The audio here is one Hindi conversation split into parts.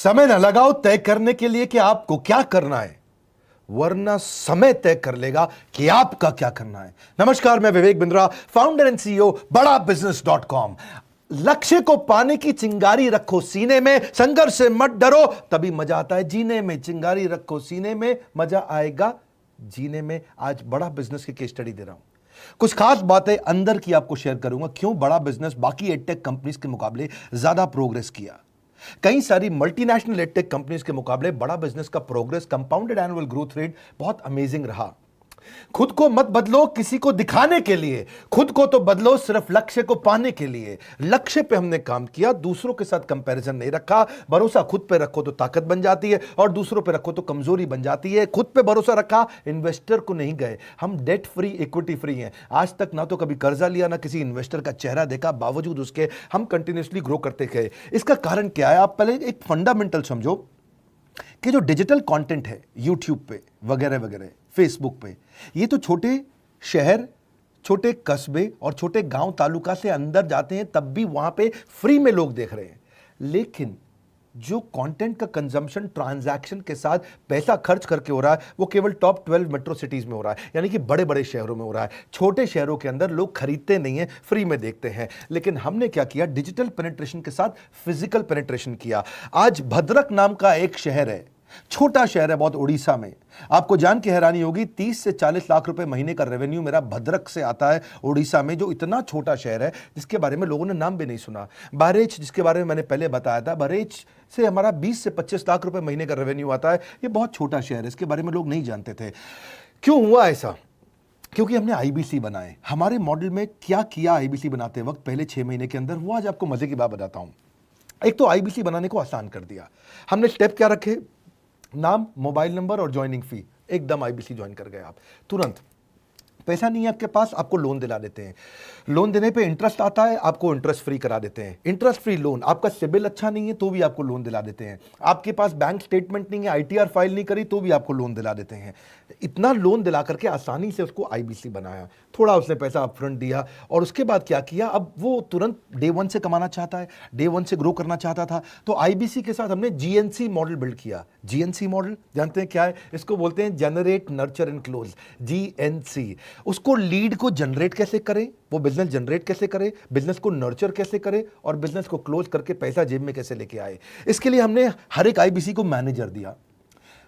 समय न लगाओ तय करने के लिए कि आपको क्या करना है, वरना समय तय कर लेगा कि आपका क्या करना है। नमस्कार, मैं Vivek Bindra, founder and CEO बड़ा बिजनेस .com। लक्ष्य को पाने की चिंगारी रखो सीने में, संघर्ष से मत डरो, तभी मजा आता है जीने में। चिंगारी रखो सीने में, मजा आएगा जीने में। आज बड़ा बिजनेस की केस स्टडी दे रहा हूं, कुछ खास बातें अंदर की आपको शेयर करूंगा, क्यों बड़ा बिजनेस बाकी एडटेक कंपनीज के मुकाबले ज्यादा प्रोग्रेस किया। कई सारी मल्टीनेशनल एडटेक कंपनीज के मुकाबले बड़ा बिजनेस का progress, compounded annual growth rate बहुत अमेजिंग रहा। खुद को मत बदलो किसी को दिखाने के लिए, खुद को तो बदलो सिर्फ लक्ष्य को पाने के लिए। लक्ष्य पे हमने काम किया, दूसरों के साथ कंपैरिजन नहीं रखा। भरोसा खुद पे रखो तो ताकत बन जाती है, और दूसरों पे रखो तो कमजोरी बन जाती है। खुद पे भरोसा रखा, इन्वेस्टर को नहीं गए। हम डेट फ्री, इक्विटी फ्री हैं। आज तक ना तो कभी कर्जा लिया, ना किसी इन्वेस्टर का चेहरा देखा, बावजूद उसके हम कंटिन्यूसली ग्रो करते गए। इसका कारण क्या है? आप पहले एक फंडामेंटल समझो कि जो डिजिटल कंटेंट है यूट्यूब पे वगैरह वगैरह, फेसबुक पे, ये तो छोटे शहर, छोटे कस्बे और छोटे गांव तालुका से अंदर जाते हैं, तब भी वहां पे फ्री में लोग देख रहे हैं। लेकिन जो कंटेंट का कंजम्पशन ट्रांजैक्शन के साथ पैसा खर्च करके हो रहा है, वो केवल टॉप 12 मेट्रो सिटीज में हो रहा है, यानी कि बड़े बड़े शहरों में हो रहा है। छोटे शहरों के अंदर लोग खरीदते नहीं हैं, फ्री में देखते हैं। लेकिन हमने क्या किया? डिजिटल पेनिट्रेशन के साथ फिजिकल पेनिट्रेशन किया। आज भद्रक नाम का एक शहर है, छोटा शहर है बहुत, उड़ीसा में। आपको जान के हैरानी होगी, 30 से 40 लाख रुपए महीने का रेवेन्यू मेरा भद्रक से आता है, उड़ीसा में, जो इतना छोटा शहर है जिसके बारे में लोगों ने नाम भी नहीं सुना। बहरेच, जिसके बारे में मैंने पहले बताया था, बहरेच से हमारा 20 से 25 लाख रुपए महीने का रेवेन्यू आता है। ये बहुत छोटा शहर है, इसके बारे में लोग नहीं जानते थे। क्यों हुआ ऐसा? क्योंकि हमने आईबीसी बनाए। हमारे मॉडल में क्या किया आईबीसी बनाते वक्त, पहले 6 महीने के अंदर, वो आज आपको मजे की बात बताता हूं। एक तो आईबीसी बनाने को आसान कर दिया हमने। स्टेप क्या रखे? नाम, मोबाइल नंबर और ज्वाइनिंग फी। एकदम आईबीसी ज्वाइन कर गए आप तुरंत। पैसा नहीं है आपके पास, आपको लोन दिला देते हैं। लोन देने पे इंटरेस्ट आता है, आपको इंटरेस्ट फ्री करा देते हैं। Interest free loan. आपका सिबिल अच्छा नहीं है तो भी आपको लोन दिला देते हैं। आपके पास बैंक स्टेटमेंट नहीं है, आईटीआर फाइल नहीं करी, तो भी आपको लोन दिला देते हैं। इतना लोन दिला करके आसानी से उसको आईबीसी बनाया। थोड़ा उसने पैसा अपफ्रंट दिया, और उसके बाद क्या किया? अब वो तुरंत डे 1 से कमाना चाहता है, डे 1 से ग्रो करना चाहता था। तो आईबीसी के साथ हमने जीएनसी मॉडल बिल्ड किया। जीएनसी मॉडल जानते हैं क्या है? इसको बोलते हैं generate, nurture and close, GNC. उसको लीड को जनरेट कैसे करें, वो बिजनेस जनरेट कैसे करे, बिजनेस को नर्चर कैसे करे, और बिजनेस को क्लोज करके पैसा जेब में कैसे लेके आए। इसके लिए हमने हर एक आईबीसी को मैनेजर दिया।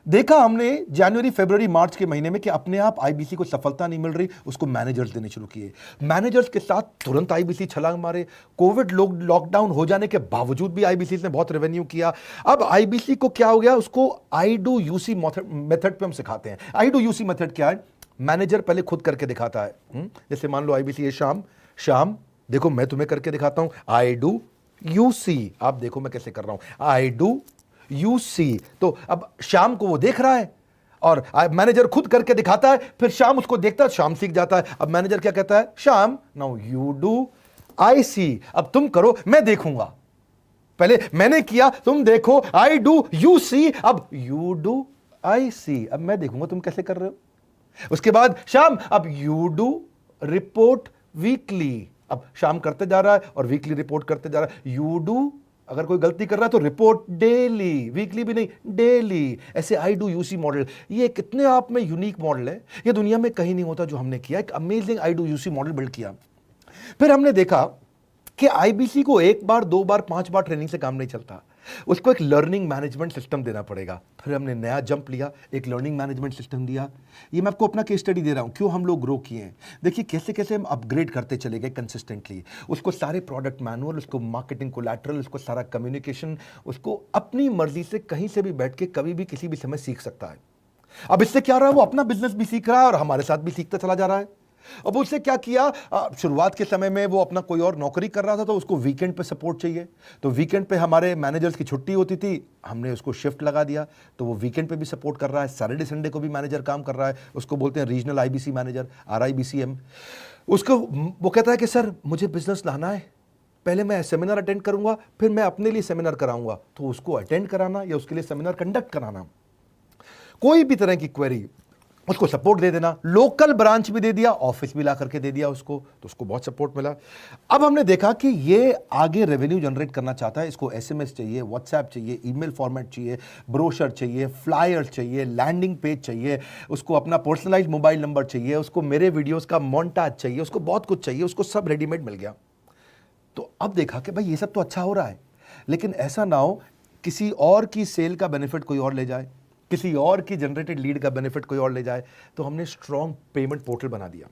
देखा हमने जनवरी, फरवरी, मार्च के महीने में कि अपने आप आईबीसी को सफलता नहीं मिल रही, उसको मैनेजर्स देने शुरू किए। मैनेजर्स के साथ तुरंत आईबीसी छलांग मारे। कोविड लॉकडाउन हो जाने के बावजूद भी आईबीसी ने बहुत रेवेन्यू किया। अब आईबीसी को क्या हो गया? उसको आई डू यूसी मेथड पे हम सिखाते हैं। आई डू यूसी मेथड क्या है? मैनेजर पहले खुद करके दिखाता है। जैसे मान लो आईबीसी है शाम, देखो मैं तुम्हें करके दिखाता हूं, आई डू यूसी। आप देखो मैं कैसे कर रहा हूं, आई डू यूसी। तो अब शाम को वो देख रहा है, और मैनेजर खुद करके दिखाता है, फिर शाम उसको देखता है, शाम सीख जाता है। अब मैनेजर क्या कहता है? शाम, नाउ यू डू आई सी। अब तुम करो, मैं देखूंगा। पहले मैंने किया, तुम देखो, आई डू यू सी, अब यू डू आई सी। अब मैं देखूंगा तुम कैसे कर रहे हो। उसके बाद शाम, अब यू डू रिपोर्ट वीकली। अब शाम करते जा रहा है और वीकली रिपोर्ट करते जा रहा है। यू डू, अगर कोई गलती कर रहा है तो रिपोर्ट डेली, वीकली भी नहीं, डेली। ऐसे आई डू यूसी मॉडल, ये कितने आप में यूनिक मॉडल है, ये दुनिया में कहीं नहीं होता जो हमने किया। एक amazing I do UC model build किया। फिर हमने देखा कि आईबीसी को 1 बार, 2 बार, 5 बार ट्रेनिंग से काम नहीं चलता, उसको एक लर्निंग मैनेजमेंट सिस्टम देना पड़ेगा। फिर हमने नया जंप लिया, एक लर्निंग मैनेजमेंट सिस्टम दिया। ये मैं आपको अपना केस स्टडी दे रहा हूं, क्यों हम लोग ग्रो किए हैं। देखिए कैसे कैसे हम अपग्रेड करते चले गए कंसिस्टेंटली। उसको सारे प्रोडक्ट मैनुअल, उसको मार्केटिंग कोलैटरल, उसको सारा कम्युनिकेशन, उसको अपनी मर्जी से कहीं से भी बैठ के कभी भी किसी भी समय सीख सकता है। अब इससे क्या रहा है? वो अपना बिजनेस भी सीख रहा है और हमारे साथ भी सीखता चला जा रहा है। अब उससे क्या किया? शुरुआत के समय में वो अपना कोई और नौकरी कर रहा था, तो उसको वीकेंड पे सपोर्ट चाहिए। तो वीकेंड पे हमारे मैनेजर्स की छुट्टी होती थी, हमने उसको शिफ्ट लगा दिया, तो वो वीकेंड पे भी सपोर्ट कर रहा है। सैटरडे संडे को भी मैनेजर काम कर रहा है। उसको बोलते हैं रीजनल आईबीसी मैनेजर, RIBCM। उसको वो कहता है कि सर मुझे बिजनेस लाना है, पहले मैं सेमिनार अटेंड करूंगा, फिर मैं अपने लिए सेमिनार कराऊंगा। तो उसको अटेंड कराना या उसके लिए सेमिनार कंडक्ट कराना, कोई भी तरह की क्वेरी, उसको सपोर्ट दे देना, लोकल ब्रांच भी दे दिया, ऑफिस भी ला करके दे दिया उसको, तो उसको बहुत सपोर्ट मिला। अब हमने देखा कि ये आगे रेवेन्यू जनरेट करना चाहता है, इसको एसएमएस चाहिए, व्हाट्सएप चाहिए, ईमेल फॉर्मेट चाहिए, ब्रोशर चाहिए, फ्लायर चाहिए, लैंडिंग पेज चाहिए, उसको अपना पर्सनलाइज्ड मोबाइल नंबर चाहिए, उसको मेरे वीडियोस का मोन्टाज चाहिए, उसको बहुत कुछ चाहिए, उसको सब रेडीमेड मिल गया। तो अब देखा कि भाई ये सब तो अच्छा हो रहा है, लेकिन ऐसा ना हो किसी और की सेल का बेनिफिट कोई और ले जाए, किसी और की जनरेटेड लीड का बेनिफिट कोई और ले जाए। तो हमने स्ट्रॉन्ग पेमेंट पोर्टल बना दिया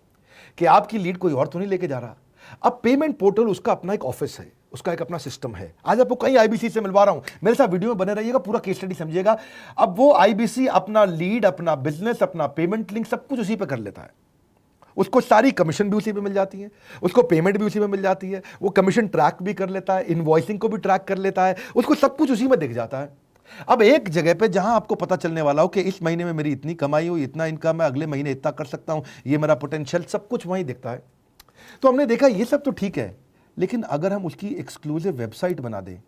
कि आपकी लीड कोई और तो नहीं लेके जा रहा। अब पेमेंट पोर्टल उसका अपना एक ऑफिस है, उसका एक अपना सिस्टम है। आज आपको कई आईबीसी से मिलवा रहा हूं, मेरे साथ वीडियो में बने रहिएगा, पूरा केस स्टडी समझिएगा। अब वो आईबीसी अपना लीड, अपना बिजनेस, अपना पेमेंट लिंक सब कुछ उसी पे कर लेता है। उसको सारी कमीशन भी उसी पे मिल जाती है, उसको पेमेंट भी उसी में मिल जाती है, वो कमीशन ट्रैक भी कर लेता है, इनवॉइसिंग को भी ट्रैक कर लेता है, उसको सब कुछ उसी में दिख जाता है। अब एक जगह पे जहां आपको पता चलने वाला हो कि इस महीने में मेरी इतनी कमाई हुई, इतना इनकम है, अगले महीने इतना कर सकता हूं, ये मेरा पोटेंशियल, सब कुछ वहीं दिखता है। तो हमने देखा ये सब तो ठीक है, लेकिन अगर हम उसकी एक्सक्लूसिव वेबसाइट बना दें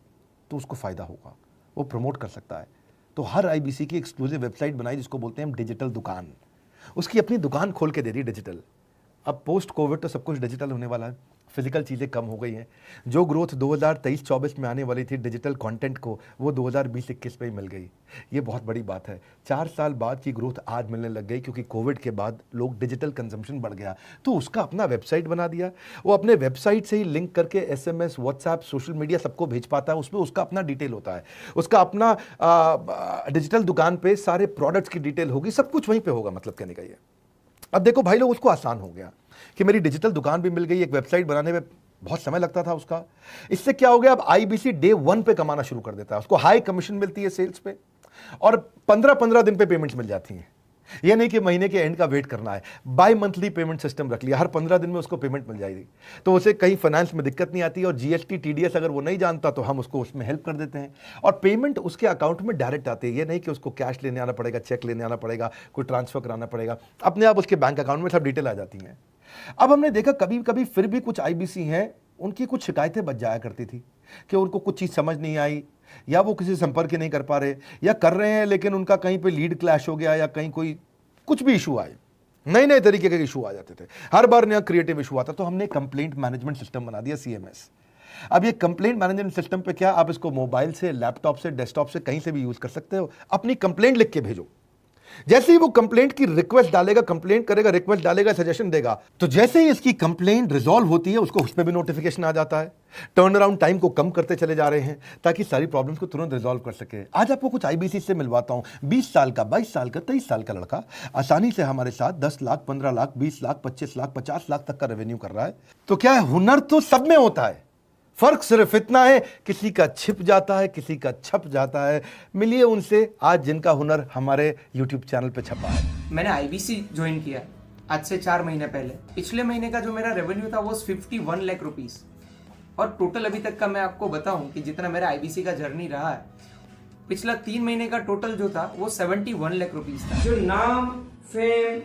तो उसको फायदा होगा, वो प्रमोट कर सकता है। तो हर आईबीसी की एक्सक्लूसिव वेबसाइट बनाई जिसको बोलते हैं हम डिजिटल दुकान, उसकी अपनी दुकान खोल के दे दी डिजिटल। अब पोस्ट कोविड तो सब कुछ डिजिटल होने वाला है, फिजिकल चीज़ें कम हो गई हैं। जो ग्रोथ 2023-24 में आने वाली थी डिजिटल कंटेंट को, वो 2020-21 में ही मिल गई। ये बहुत बड़ी बात है। 4 साल बाद की ग्रोथ आज मिलने लग गई, क्योंकि कोविड के बाद लोग डिजिटल कंजम्पशन बढ़ गया। तो उसका अपना वेबसाइट बना दिया, वो अपने वेबसाइट से ही लिंक करके एसएमएस, व्हाट्सएप, सोशल मीडिया सबको भेज पाता है। उसमें उसका अपना डिटेल होता है, उसका अपना डिजिटल दुकान पे सारे प्रोडक्ट्स की डिटेल होगी, सब कुछ वहीं पर होगा। मतलब कहने का ये, अब देखो भाई लोग, उसको आसान हो गया कि मेरी डिजिटल दुकान भी मिल गई। एक वेबसाइट बनाने में बहुत समय लगता था उसका, इससे क्या हो गया, अब आईबीसी डे 1 पे कमाना शुरू कर देता है। उसको हाई कमीशन मिलती है सेल्स पे, और 15-15 दिन पे पेमेंट्स मिल जाती हैं। ये नहीं कि महीने के एंड का वेट करना है, बाय मंथली पेमेंट सिस्टम रख लिया, हर 15 दिन में उसको पेमेंट मिल जाएगी। तो उसे कहीं फाइनेंस में दिक्कत नहीं आती, और जीएसटी, टीडीएस अगर वो नहीं जानता तो हम उसको उसमें हेल्प कर देते हैं, और पेमेंट उसके अकाउंट में डायरेक्ट आती है। ये नहीं कि उसको कैश लेने आना पड़ेगा, चेक लेने आना पड़ेगा, कोई ट्रांसफर कराना पड़ेगा, अपने आप उसके बैंक अकाउंट में सब डिटेल आ जाती हैं। अब हमने देखा कभी कभी फिर भी कुछ आईबीसी हैं, उनकी कुछ शिकायतें बच जाया करती थी कि उनको कुछ चीज़ समझ नहीं आई, या वो किसी से संपर्क ही नहीं कर पा रहे, या कर रहे हैं लेकिन उनका कहीं पे लीड क्लैश हो गया, या कहीं कोई कुछ भी इशू आए, नए नए तरीके के इशू आ जाते थे, हर बार नया क्रिएटिव इशू आता। तो हमने कंप्लेंट मैनेजमेंट सिस्टम बना दिया, सीएमएस। अब ये कंप्लेंट मैनेजमेंट सिस्टम पे क्या, आप इसको मोबाइल से, लैपटॉप से, डेस्कटॉप से, कहीं से भी यूज कर सकते हो। अपनी कंप्लेंट लिख के भेजो, जैसे ही वो कंप्लेंट की रिक्वेस्ट डालेगा, कंप्लेंट करेगा, रिक्वेस्ट डालेगा, सजेशन देगा, तो जैसे ही इसकी कंप्लेंट रिजॉल्व होती है उसको उस पर भी नोटिफिकेशन आ जाता है। टर्न अराउंड टाइम को कम करते चले जा रहे हैं ताकि सारी प्रॉब्लम्स को तुरंत रिजॉल्व कर सके। आज आपको कुछ आईबीसी से मिलवाता हूं, 20 साल का, 22 साल का, 23 साल का लड़का आसानी से हमारे साथ 10 लाख, 15 लाख, 20 लाख, 25 लाख, 50 लाख तक का रेवेन्यू कर रहा है। तो क्या है, हुनर तो सब में होता है, फर्क सिर्फ इतना है किसी का छिप जाता है, किसी का छप जाता है। मिलिए उनसे आज जिनका हुनर हमारे YouTube चैनल पे छपा है। मैंने आईबीसी ज्वाइन किया आज से 4 महीने पहले। पिछले महीने का जो मेरा रेवेन्यू था वो 51 लाख रुपीस, और टोटल अभी तक का मैं आपको बताऊं कि जितना मेरा आईबीसी का जर्नी रहा है, पिछला 3 महीने का टोटल जो था वो 71 लाख रुपीस था। जो नाम, फेम,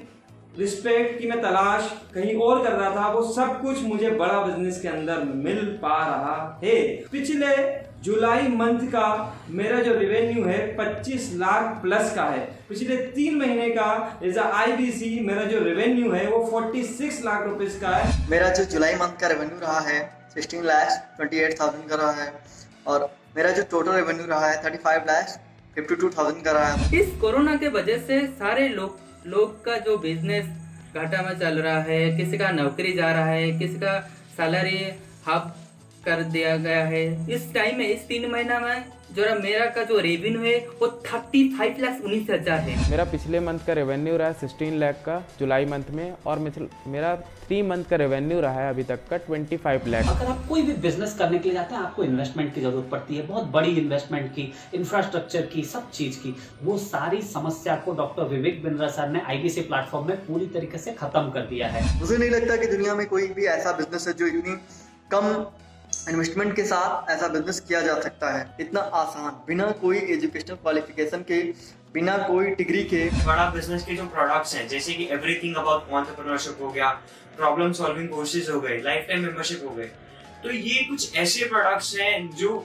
रिस्पेक्ट की मैं तलाश कहीं और कर रहा था, वो सब कुछ मुझे बड़ा बिजनेस के अंदर मिल पा रहा है। पिछले जुलाई मंथ का मेरा जो रेवेन्यू है 25 लाख प्लस का है। पिछले 3 महीने का एज अ आईबीसी मेरा जो रेवेन्यू है वो 46 लाख रुपीस का है। मेरा जो जुलाई मंथ का रेवेन्यू रहा है 16 लाख 28,000 का रहा है, और मेरा जो टोटल रेवेन्यू रहा है 35 लाख 52,000 का रहा है। इस कोरोना के वजह से सारे लोग का जो बिजनेस घाटा में चल रहा है, किसी का नौकरी जा रहा है, किसी का सैलरी हाफ कर दिया गया है। इस टाइम में, इस 3 महीना में जो मेरा का जो रेवेन्यू है वो 35,19,000 है। मेरा पिछले मंथ का रेवेन्यू रहा है 16 लाख का जुलाई मंथ में, और मेरा 3 मंथ का रेवेन्यू रहा है अभी तक का 25 लाख। अगर आप कोई भी बिजनेस करने के लिए जाते हैं, आपको इन्वेस्टमेंट की जरूरत पड़ती है, बहुत बड़ी इन्वेस्टमेंट की, इंफ्रास्ट्रक्चर की, सब चीज की। वो सारी समस्या को डॉक्टर विवेक बिंद्रा सर ने आईबीसी प्लेटफॉर्म में पूरी तरीके से खत्म कर दिया है। मुझे नहीं लगता कि दुनिया में कोई भी ऐसा बिजनेस है जो इतनी कम इन्वेस्टमेंट के साथ ऐसा बिजनेस किया जा सकता है, इतना आसान, बिना कोई एजुकेशनल क्वालिफिकेशन के, बिना कोई डिग्री के। बड़ा बिजनेस के जो प्रोडक्ट्स हैं, जैसे कि एवरीथिंग अबाउट एंटरप्रेन्योरशिप हो गया, प्रॉब्लम सॉल्विंग कोर्सेज हो गए, लाइफ टाइम मेंबरशिप हो गए, तो ये कुछ ऐसे प्रोडक्ट्स हैं जो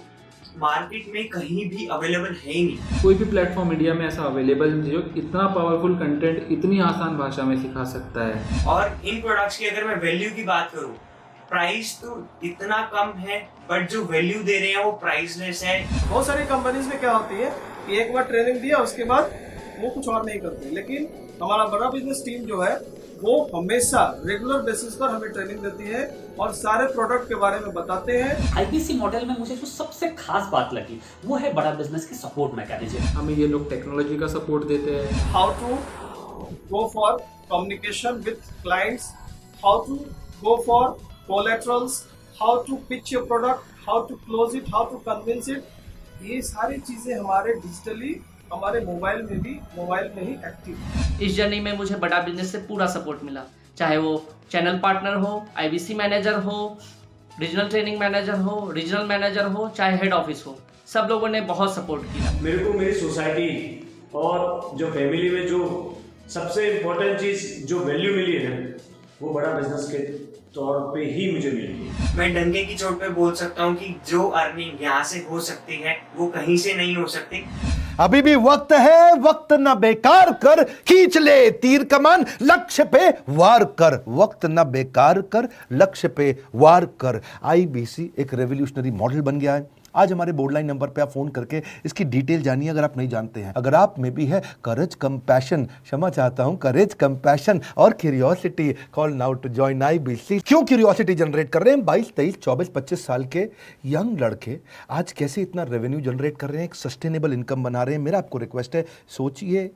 मार्केट में कहीं भी अवेलेबल है ही नहीं। कोई भी प्लेटफॉर्म इंडिया में ऐसा अवेलेबल नहीं जो इतना पावरफुल कंटेंट इतनी आसान भाषा में सिखा सकता है। और इन प्रोडक्ट्स की अगर मैं वैल्यू की बात करूं, प्राइस तो इतना कम है बट जो वैल्यू दे रहे हैं वो प्राइसलेस है। बहुत सारी कंपनीज में क्या होती है कि एक बार ट्रेनिंग दिया उसके बाद वो कुछ और नहीं करते, लेकिन हमारा बड़ा बिजनेस टीम जो है वो हमेशा रेगुलर बेसिस पर हमें ट्रेनिंग देती है और सारे प्रोडक्ट के बारे में बताते हैं। आईबीसी मॉडल में मुझे जो सबसे खास बात लगी वो है बड़ा बिजनेस की सपोर्ट मैकेनिज्म। हमें ये लोग टेक्नोलॉजी का सपोर्ट देते हैं। How to go for communication with clients, how to go for collaterals, how to pitch your product, how to close it, how to convince it, ये सारी चीजें हमारे डिजिटली हमारे मोबाइल में ही एक्टिव है। इस जर्नी में मुझे बड़ा बिजनेस से पूरा सपोर्ट मिला, चाहे वो चैनल पार्टनर हो, आईबीसी मैनेजर हो, रीजनल ट्रेनिंग मैनेजर हो, रीजनल मैनेजर हो, चाहे हेड ऑफिस हो, सब लोगों ने बहुत सपोर्ट किया। मेरे को मेरी सोसाइटी और जो फैमिली में जो सबसे इम्पोर्टेंट चीज़ जो वैल्यू मिली है वो बड़ा बिजनेस के तौर पे ही मुझे मिली। मैं डंके की चोट पे बोल सकता हूँ कि जो अर्निंग यहाँ से हो सकती है वो कहीं से नहीं हो सकती। अभी भी वक्त है, वक्त न बेकार कर, खींच ले तीर कमान, लक्ष्य पे वार कर, वक्त न बेकार कर, लक्ष्य पे वार कर। आईबीसी एक रेवोल्यूशनरी मॉडल बन गया है। आज हमारे बोर्डलाइन नंबर पे आप फोन करके इसकी डिटेल जानिए अगर आप नहीं जानते हैं। अगर आप में भी है करेज, कंपैशन, क्षमा चाहता हूं, करेज, कंपैशन और curiosity, call now to join IBC. क्यों क्यूरियोसिटी जनरेट कर रहे हैं? 22, 23, 24, 25 साल के यंग लड़के आज कैसे इतना रेवेन्यू जनरेट कर रहे हैं, एक सस्टेनेबल इनकम बना रहे हैं। मेरा आपको रिक्वेस्ट है, सोचिए,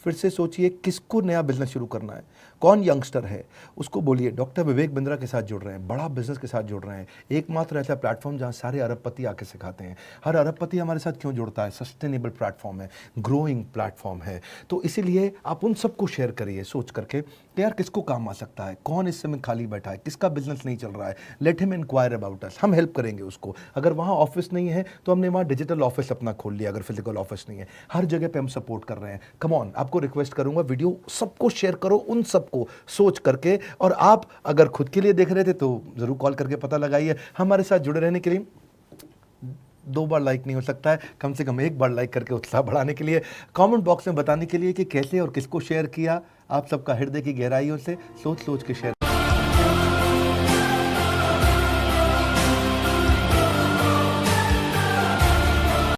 फिर से सोचिए, किसको नया बिजनेस शुरू करना है, कौन यंगस्टर है, उसको बोलिए डॉक्टर विवेक बिंद्रा के साथ जुड़ रहे हैं, बड़ा बिजनेस के साथ जुड़ रहे हैं। एकमात्र ऐसा प्लेटफॉर्म जहां सारे अरबपति आके सिखाते हैं। हर अरबपति हमारे साथ क्यों जुड़ता है? सस्टेनेबल प्लेटफॉर्म है, ग्रोइंग प्लेटफॉर्म है। तो इसीलिए आप उन सबको शेयर करिए सोच करके कि यार किसको काम आ सकता है, कौन इस समय खाली बैठा है, किसका बिजनेस नहीं चल रहा है, let him inquire about us, हम हेल्प करेंगे उसको। अगर वहाँ ऑफिस नहीं है तो हमने वहाँ डिजिटल ऑफिस अपना खोल लिया, अगर फिजिकल ऑफिस नहीं है, हर जगह पे हम सपोर्ट कर रहे हैं। कम ऑन, आपको रिक्वेस्ट करूंगा वीडियो सबको शेयर करो, उन सबको सोच करके। और आप अगर खुद के लिए देख रहे थे तो जरूर कॉल करके पता लगाइए। हमारे साथ जुड़े रहने के लिए 2 बार लाइक नहीं हो सकता है, कम से कम 1 बार लाइक करके उत्साह बढ़ाने के लिए, कमेंट बॉक्स में बताने के लिए कि कैसे और किसको शेयर किया। आप सबका हृदय की गहराइयों से सोच सोच के शेयर